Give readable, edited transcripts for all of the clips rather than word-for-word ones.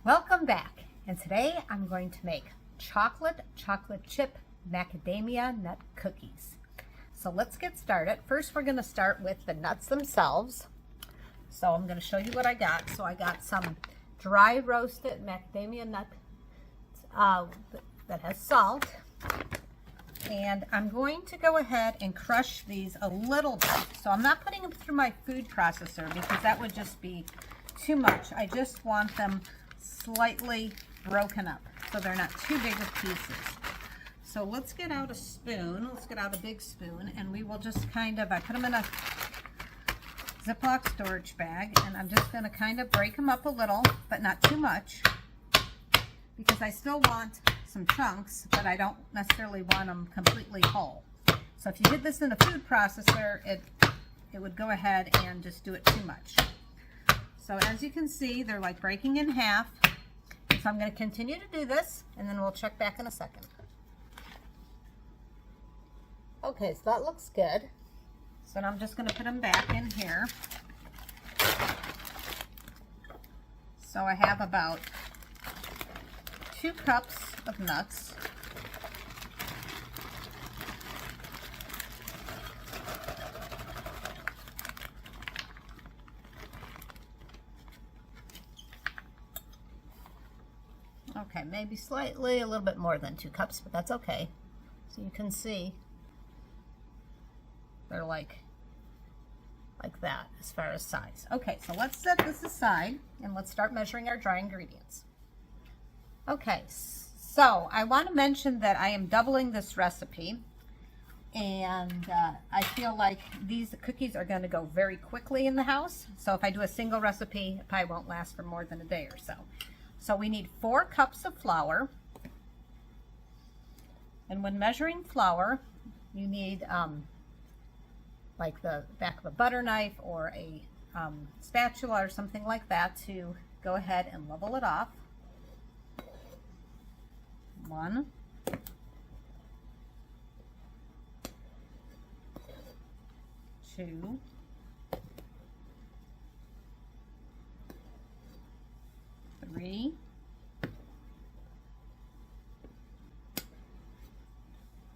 Welcome back, and today I'm going to make chocolate chip macadamia nut cookies. So let's get started. First we're going to start with the nuts themselves. So I'm going to show you what I got. So I got some dry roasted macadamia nut that has salt, and I'm going to go ahead and crush these a little bit. So I'm not putting them through my food processor because that would just be too much. I just want them slightly broken up so they're not too big of pieces. So let's get out a spoon. Let's get out a big spoon, and we will just kind of, I put them in a Ziploc storage bag, and I'm just going to kind of break them up a little, but not too much, because I still want some chunks, but I don't necessarily want them completely whole. So if you did this in a food processor, it would go ahead and just do it too much. So as you can see, they're like breaking in half. So I'm going to continue to do this, and then we'll check back in a second. Okay, so that looks good. So now I'm just going to put them back in here. So I have about 2 cups of nuts. Okay, maybe slightly a little bit more than 2 cups, but that's okay. So you can see they're like that as far as size. Okay, so let's set this aside and let's start measuring our dry ingredients. Okay, so I want to mention that I am doubling this recipe, and I feel like these cookies are going to go very quickly in the house. So if I do a single recipe, it probably won't last for more than a day or so. So we need 4 cups of flour, and when measuring flour, you need like the back of a butter knife or a spatula or something like that to go ahead and level it off. 1, 2, 3,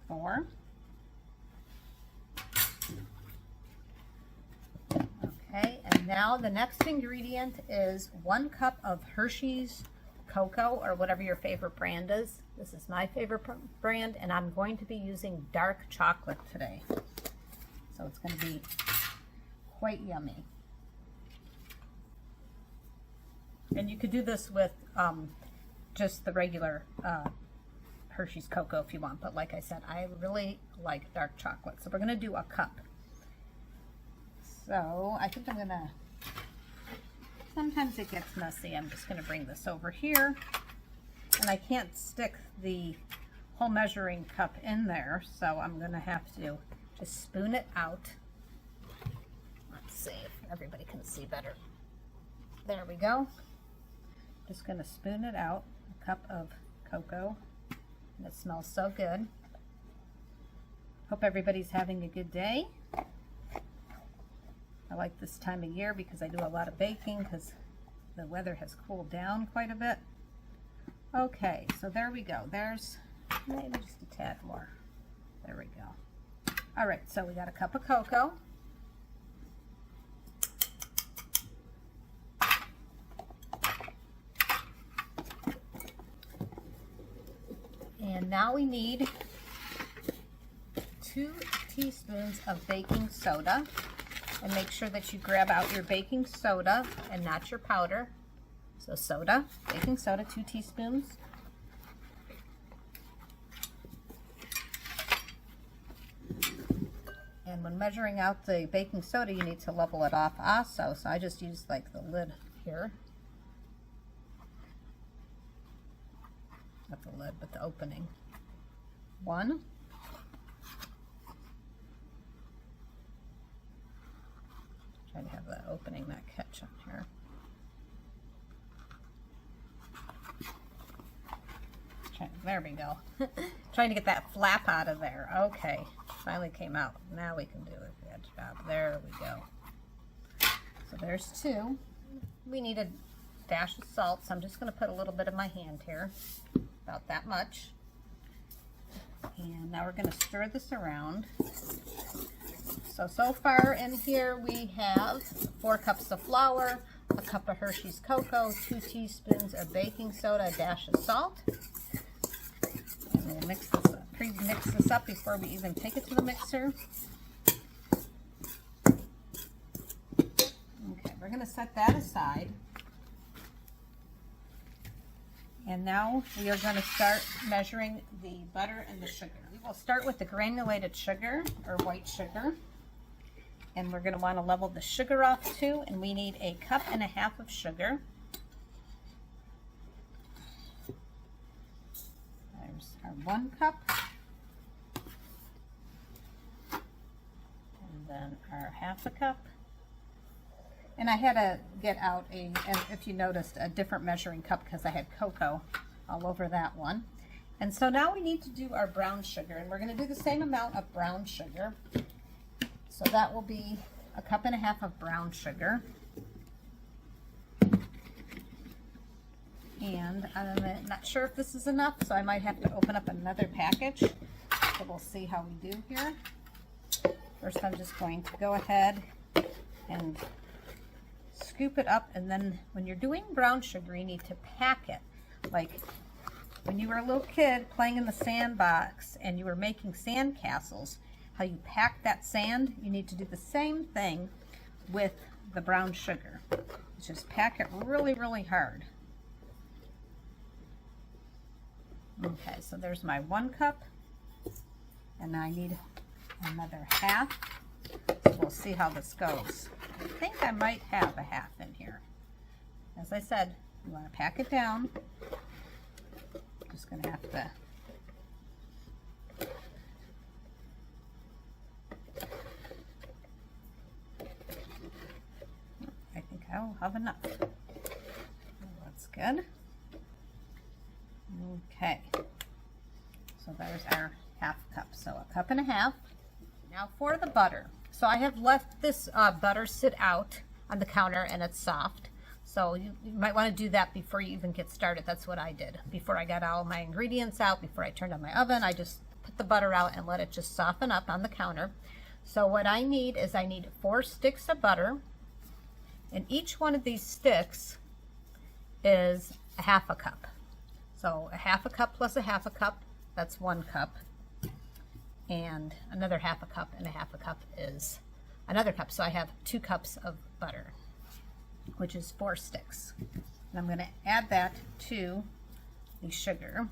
4. Okay, and now the next ingredient is 1 cup of Hershey's cocoa, or whatever your favorite brand is. This is my favorite brand, and I'm going to be using dark chocolate today. So it's going to be quite yummy. And you could do this with just the regular Hershey's cocoa if you want, but like I said, I really like dark chocolate. So we're going to do a cup. So I think I'm going to, sometimes it gets messy. I'm just going to bring this over here, and I can't stick the whole measuring cup in there, so I'm going to have to just spoon it out. Let's see if everybody can see better. There we go. Just going to spoon it out, a cup of cocoa, and it smells so good. Hope everybody's having a good day. I like this time of year because I do a lot of baking because the weather has cooled down quite a bit. Okay, so there we go. There's maybe just a tad more. There we go. All right, so we got a cup of cocoa. And now we need 2 teaspoons of baking soda. And make sure that you grab out your baking soda and not your powder. So soda, baking soda, 2 teaspoons. And when measuring out the baking soda, you need to level it off also. So I just use like the lid here. Not the lid, but the opening. 1. Try to have the opening not catch on here. There we go. Trying to get that flap out of there. Okay, finally came out. Now we can do a good job. There we go. So there's 2. We need a dash of salt. So I'm just going to put a little bit of my hand here, about that much. And now we're going to stir this around. So far in here we have 4 cups of flour, a cup of Hershey's cocoa, 2 teaspoons of baking soda, a dash of salt. And we'll mix this up, pre-mix this up before we even take it to the mixer. Okay, we're going to set that aside. And now we are going to start measuring the butter and the sugar. We will start with the granulated sugar, or white sugar. And we're going to want to level the sugar off too, and we need 1.5 cups of sugar. There's our 1 cup. And then our 1/2 cup. And I had to get out and if you noticed, a different measuring cup because I had cocoa all over that one. And so now we need to do our brown sugar, and we're going to do the same amount of brown sugar. So that will be 1.5 cups of brown sugar. And I'm not sure if this is enough, so I might have to open up another package. So we'll see how we do here. First, I'm just going to go ahead and scoop it up, and then when you're doing brown sugar, you need to pack it. Like when you were a little kid playing in the sandbox and you were making sand castles, how you pack that sand, you need to do the same thing with the brown sugar. Just pack it really, really hard. Okay, so there's my 1 cup, and I need another 1/2. So we'll see how this goes. I think I might have a 1/2 in here. As I said, you want to pack it down. Just going to have to I'll have enough. That's good. Okay, so there's our 1/2 cup, so 1.5 cups. Now for the butter. So I have left this butter sit out on the counter, and it's soft. So you might want to do that before you even get started. That's what I did. Before I got all my ingredients out, before I turned on my oven, I just put the butter out and let it just soften up on the counter. So what I need is 4 sticks of butter. And each one of these sticks is 1/2 cup. So 1/2 cup plus 1/2 cup, that's 1 cup. And another 1/2 cup and 1/2 cup is another cup. So I have 2 cups of butter, which is 4 sticks. And I'm going to add that to the sugar.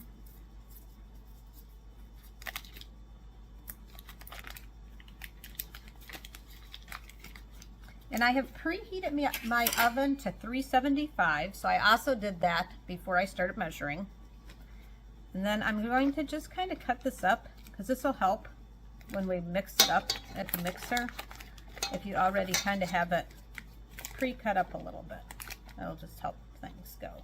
And I have preheated my oven to 375, so I also did that before I started measuring. And then I'm going to just kind of cut this up, because this will help when we mix it up at the mixer. If you already kind of have it pre-cut up a little bit, that'll just help things go.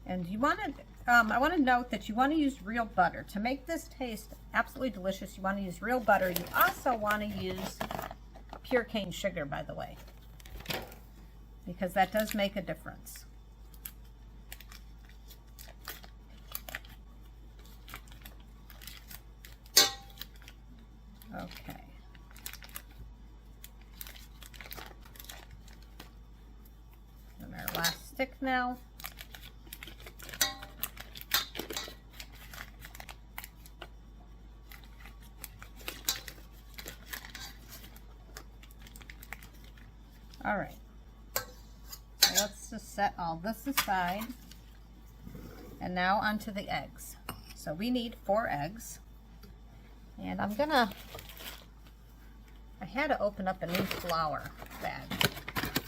And you want to, I want to note that you want to use real butter. To make this taste absolutely delicious, you want to use real butter. You also want to use pure cane sugar, by the way, because that does make a difference. Okay. And our last stick now. All right, so let's just set all this aside. And now onto the eggs. So we need 4 eggs. And I had to open up a new flour bag.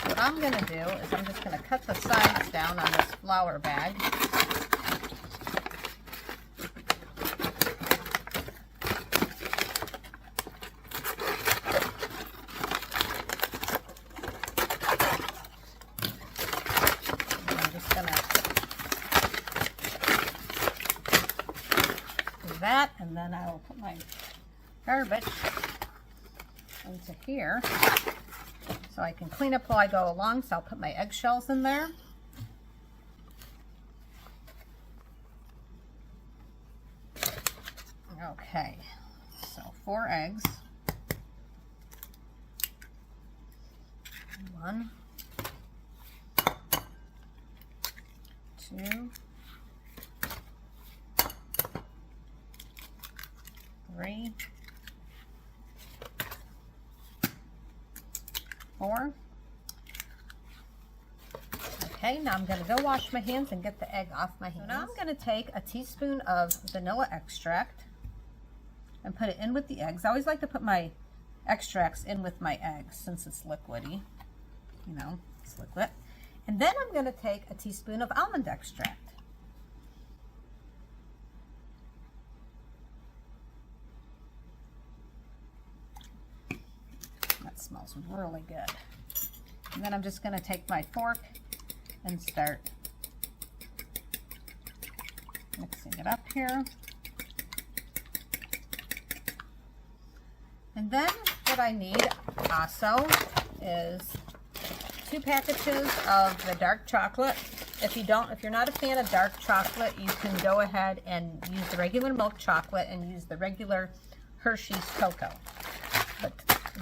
What I'm gonna do is I'm just gonna cut the sides down on this flour bag. that, and then I will put my garbage into here so I can clean up while I go along. So I'll put my eggshells in there. Okay, so 4 eggs. 1, 2, 3, 4. Okay, now I'm going to go wash my hands and get the egg off my hands. So now I'm going to take a teaspoon of vanilla extract and put it in with the eggs. I always like to put my extracts in with my eggs since it's liquidy. You know, it's liquid. And then I'm going to take a teaspoon of almond extract. That smells really good. And then I'm just going to take my fork and start mixing it up here. And then what I need also is 2 packages of the dark chocolate. If you're not a fan of dark chocolate, you can go ahead and use the regular milk chocolate and use the regular Hershey's cocoa. But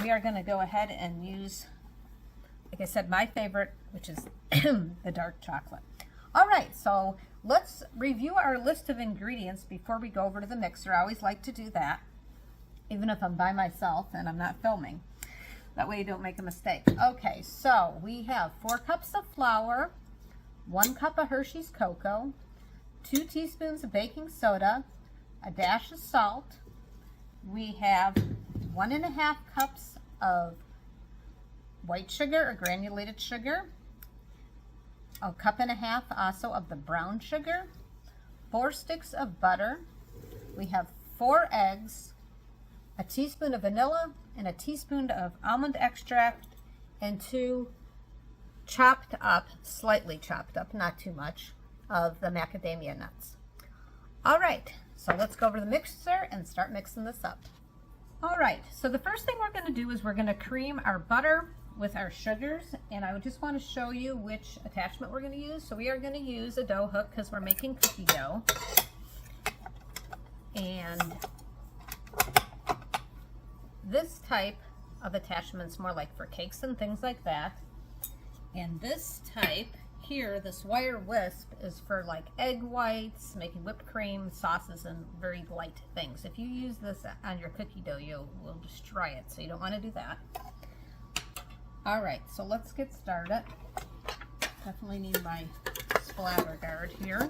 we are going to go ahead and use, like I said, my favorite, which is the dark chocolate. All right, so let's review our list of ingredients before we go over to the mixer. I always like to do that, even if I'm by myself and I'm not filming. That way you don't make a mistake. Okay, so we have 4 cups of flour, 1 cup of Hershey's cocoa, 2 teaspoons of baking soda, a dash of salt. We have 1.5 cups of white sugar or granulated sugar, 1.5 cups also of the brown sugar, 4 sticks of butter. We have 4 eggs, a teaspoon of vanilla, and a teaspoon of almond extract, and 2 chopped up, slightly chopped up, not too much, of the macadamia nuts. All right, so let's go over to the mixer and start mixing this up. All right, so the first thing we're going to do is we're going to cream our butter with our sugars, and I just want to show you which attachment we're going to use. So we are going to use a dough hook because we're making cookie dough. And this type of attachment's more like for cakes and things like that. And this type here, this wire wisp, is for like egg whites, making whipped cream, sauces, and very light things. If you use this on your cookie dough, you will destroy it, so you don't want to do that. All right, so let's get started. Definitely need my splatter guard here.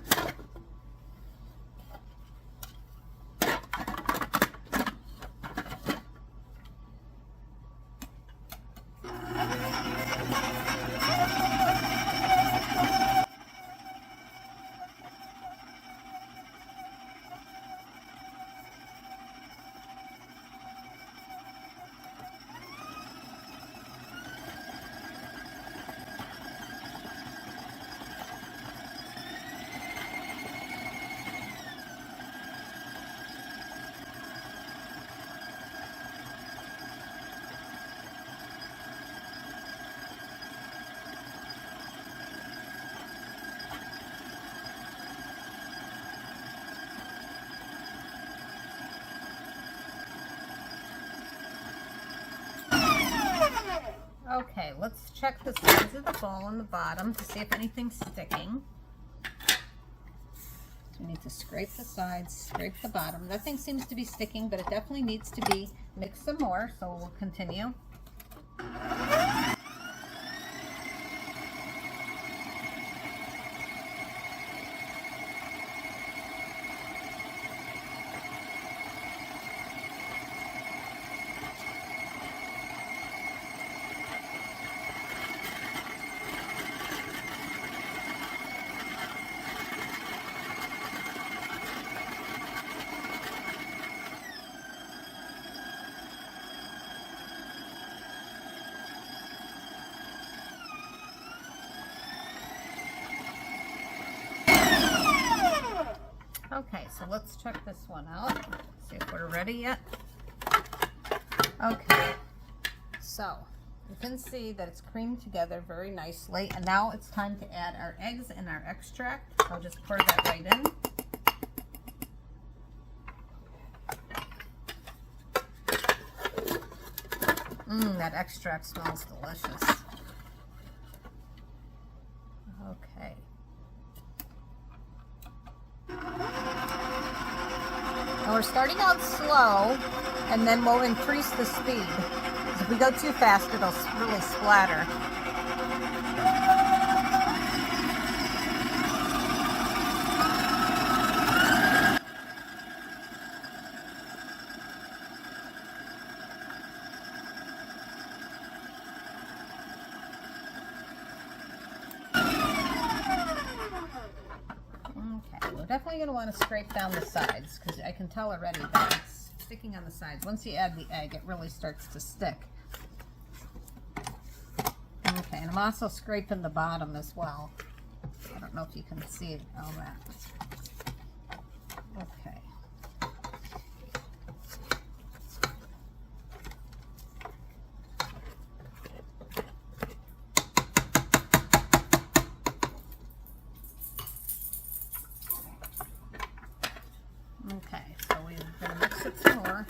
Okay, let's check the sides of the bowl on the bottom to see if anything's sticking. So we need to scrape the sides, scrape the bottom. Nothing seems to be sticking, but it definitely needs to be mixed some more, so we'll continue. Okay, so let's check this one out. See if we're ready yet. Okay, so you can see that it's creamed together very nicely, and now it's time to add our eggs and our extract. I'll just pour that right in. That extract smells delicious. Okay. Now we're starting out slow, and then we'll increase the speed. If we go too fast, it'll really splatter. Okay, we're definitely going to want to scrape down the sides because I can tell already that it's sticking on the sides. Once you add the egg, it really starts to stick. Okay, and I'm also scraping the bottom as well. I don't know if you can see all that. Okay. Okay, so we're going to mix it some more.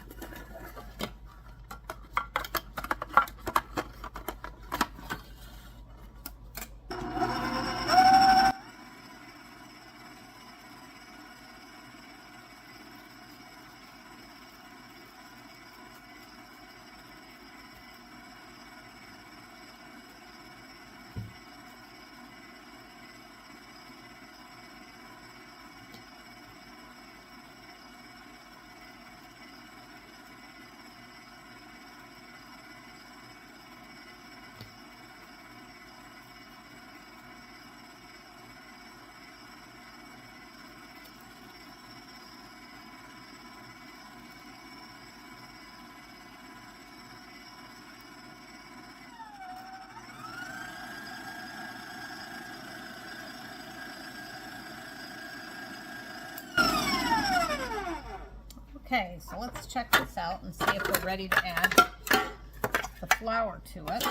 Okay, so let's check this out and see if we're ready to add the flour to it.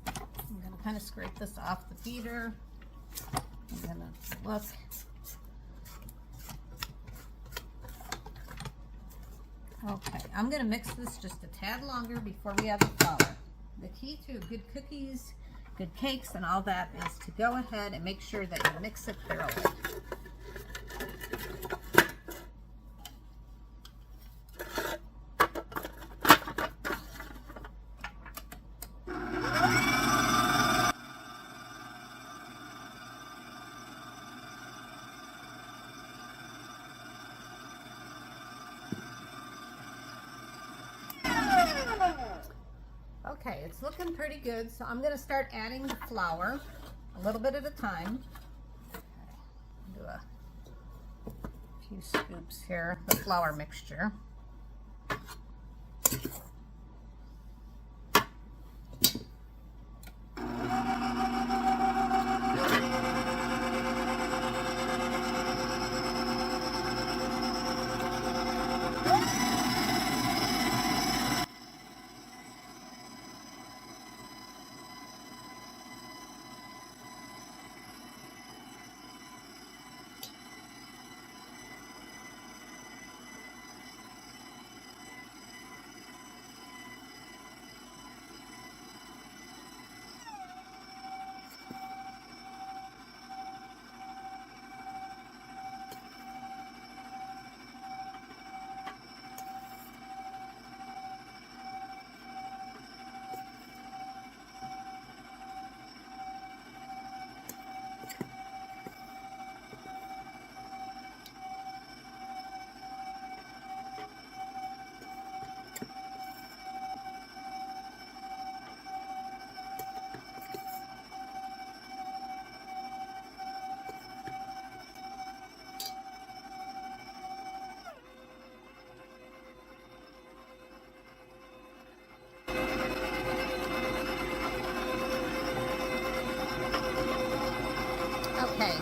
I'm going to kind of scrape this off the beater. I'm going to look. Okay, I'm going to mix this just a tad longer before we add the flour. The key to good cookies, good cakes, and all that is to go ahead and make sure that you mix it thoroughly. Okay, it's looking pretty good, so I'm going to start adding the flour a little bit at a time. Do a few scoops here, the flour mixture.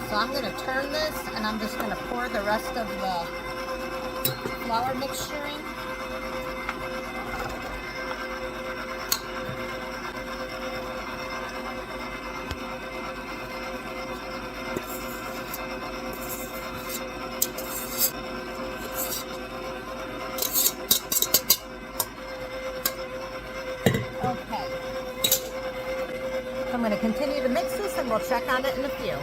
So I'm going to turn this and I'm just going to pour the rest of the flour mixture in. Okay. I'm going to continue to mix this and we'll check on it in a few.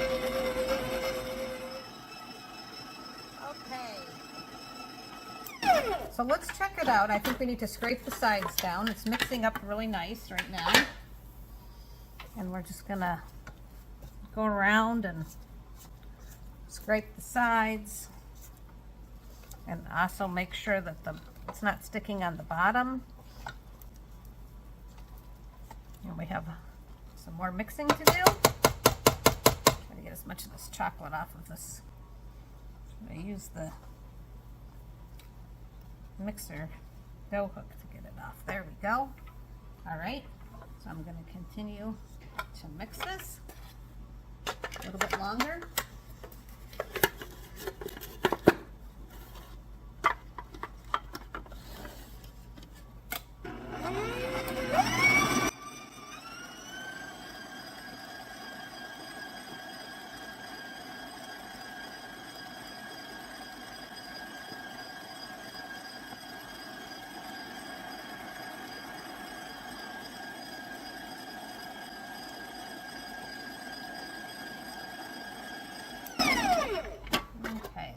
So let's check it out. I think we need to scrape the sides down. It's mixing up really nice right now. And we're just gonna go around and scrape the sides. And also make sure that it's not sticking on the bottom. And we have some more mixing to do. Try to get as much of this chocolate off of this. I'm gonna use the mixer dough hook to get it off. There we go. All right, so I'm going to continue to mix this a little bit longer.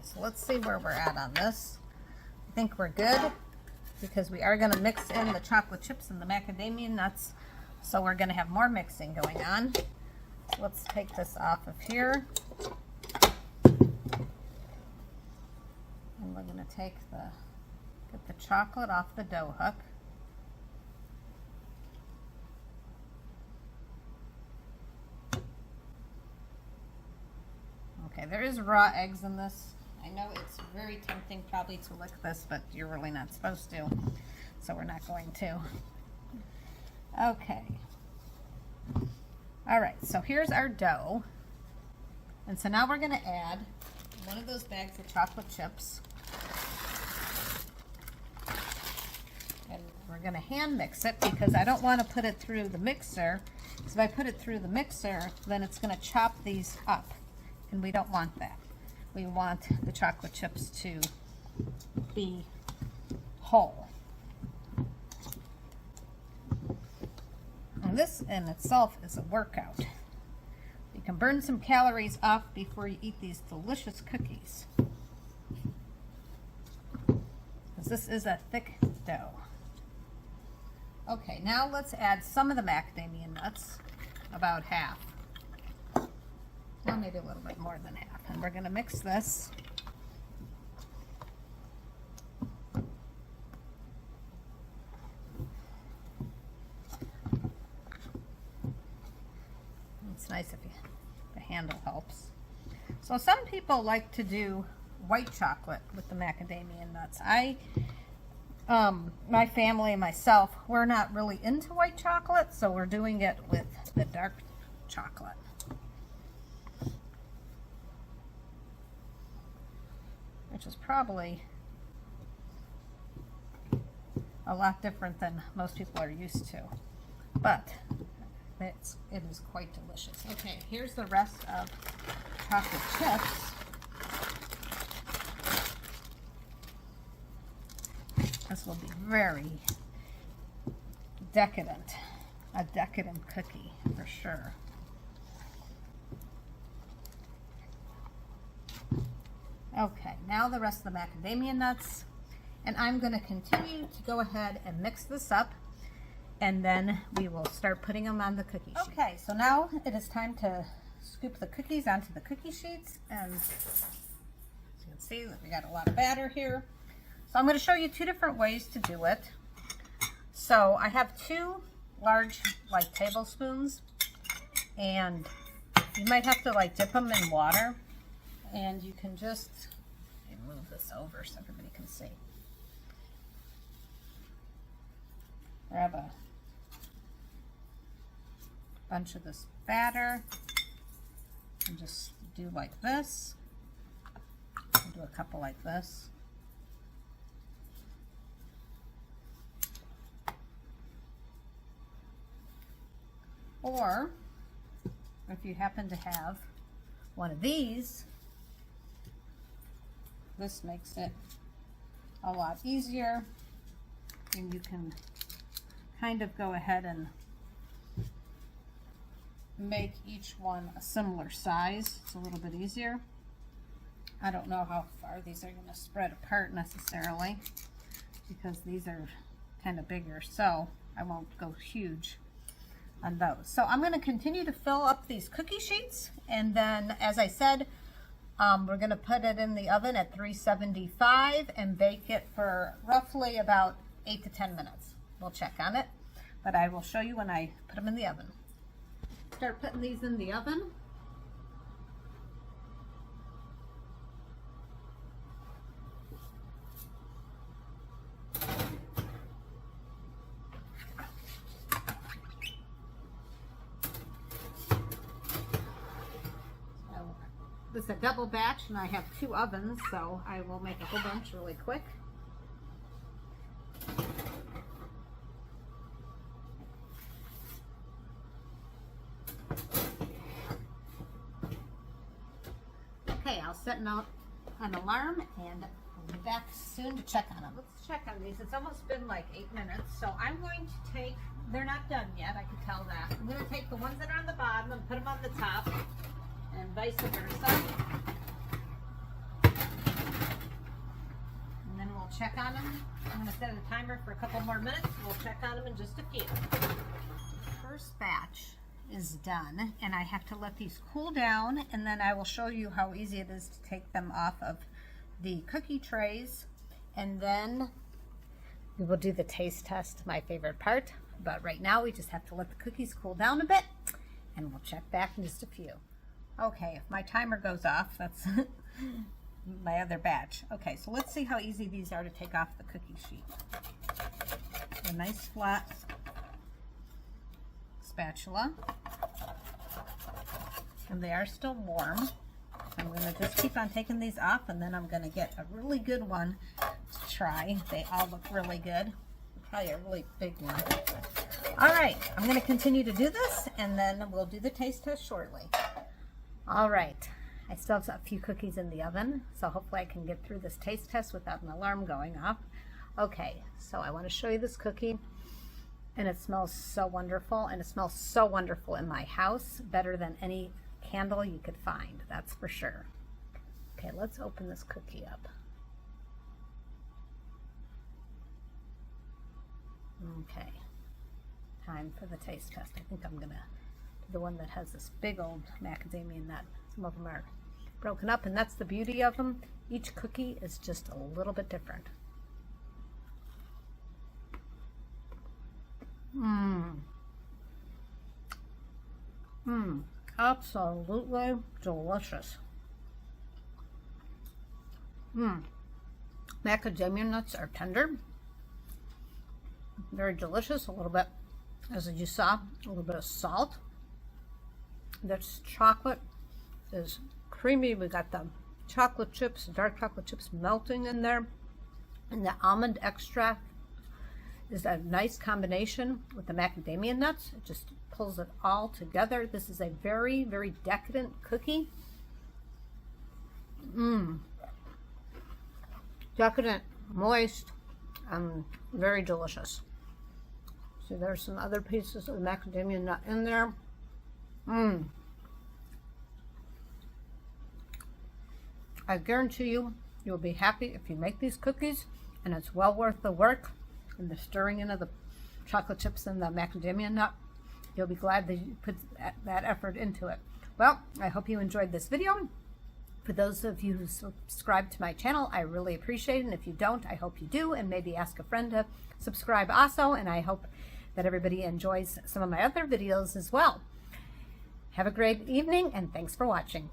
So let's see where we're at on this. I think we're good because we are going to mix in the chocolate chips and the macadamia nuts. So we're going to have more mixing going on. So let's take this off of here. And we're going to get the chocolate off the dough hook. Okay, there is raw eggs in this. I know it's very tempting probably to lick this, but you're really not supposed to, so we're not going to. Okay. All right, so here's our dough. And so now we're going to add one of those bags of chocolate chips. And we're going to hand mix it because I don't want to put it through the mixer. Because if I put it through the mixer, then it's going to chop these up. And we don't want that. We want the chocolate chips to be whole. And this in itself is a workout. You can burn some calories off before you eat these delicious cookies. Because this is a thick dough. Okay, now let's add some of the macadamia nuts, about half. Well, maybe a little bit more than half. And we're going to mix this. It's nice if the handle helps. So some people like to do white chocolate with the macadamia nuts. My family and myself, we're not really into white chocolate, so we're doing it with the dark chocolate. Which is probably a lot different than most people are used to, but it is quite delicious. Okay, here's the rest of chocolate chips. This will be very decadent, a decadent cookie for sure. Okay, now the rest of the macadamia nuts, and I'm going to continue to go ahead and mix this up, and then we will start putting them on the cookie sheet. Okay, so now it is time to scoop the cookies onto the cookie sheets, and as you can see, we got a lot of batter here. So I'm going to show you two different ways to do it. So I have two large tablespoons, and you might have to dip them in water. And you can just move this over so everybody can see. Grab a bunch of this batter And just do like this. I'll do a couple like this. Or if you happen to have one of these, this makes it a lot easier, and you can kind of go ahead and make each one a similar size. It's a little bit easier. I don't know how far these are going to spread apart necessarily, because these are kind of bigger, so I won't go huge on those. So I'm going to continue to fill up these cookie sheets, and then, as I said, we're going to put it in the oven at 375 and bake it for roughly about 8 to 10 minutes. We'll check on it, but I will show you when I put them in the oven. Start putting these in the oven. This is a double batch, and I have 2 ovens, so I will make a whole bunch really quick. Okay, I'll set an alarm, and I'll be back soon to check on them. Let's check on these. It's almost been like 8 minutes, so I'm going to take, they're not done yet, I can tell that. I'm going to take the ones that are on the bottom and put them on the top, and vice versa. And then we'll check on them. I'm going to set a timer for a couple more minutes. We'll check on them in just a few. First batch is done, and I have to let these cool down, and then I will show you how easy it is to take them off of the cookie trays, and then we will do the taste test, my favorite part. But right now we just have to let the cookies cool down a bit, and we'll check back in just a few. Okay, if my timer goes off, that's my other batch. Okay, so let's see how easy these are to take off the cookie sheet. A nice flat spatula, and they are still warm. I'm going to just keep on taking these off, and then I'm going to get a really good one to try. They all look really good. Probably a really big one. All right, I'm going to continue to do this, and then we'll do the taste test shortly. All right, I still have a few cookies in the oven, so hopefully I can get through this taste test without an alarm going off. Okay, so I want to show you this cookie, and it smells so wonderful, and it smells so wonderful in my house, better than any candle you could find, that's for sure. Okay, let's open this cookie up. Okay, time for the taste test. I think I'm gonna do the one that has this big old macadamia nut. Some of them are broken up, and that's the beauty of them. Each cookie is just a little bit different. Absolutely delicious. Macadamia nuts are tender, very delicious. A little bit, as you saw, a little bit of salt. This chocolate is creamy. We got the chocolate chips, dark chocolate chips melting in there, and the almond extract is a nice combination with the macadamia nuts. It just pulls it all together. This is a very, very decadent cookie. Decadent, moist, very delicious. So there's some other pieces of macadamia nut in there. I guarantee you, you'll be happy if you make these cookies, and it's well worth the work and the stirring in of the chocolate chips and the macadamia nut. You'll be glad that you put that effort into it. Well, I hope you enjoyed this video. For those of you who subscribe to my channel, I really appreciate it. And if you don't, I hope you do, and maybe ask a friend to subscribe also. And I hope that everybody enjoys some of my other videos as well. Have a great evening, and thanks for watching.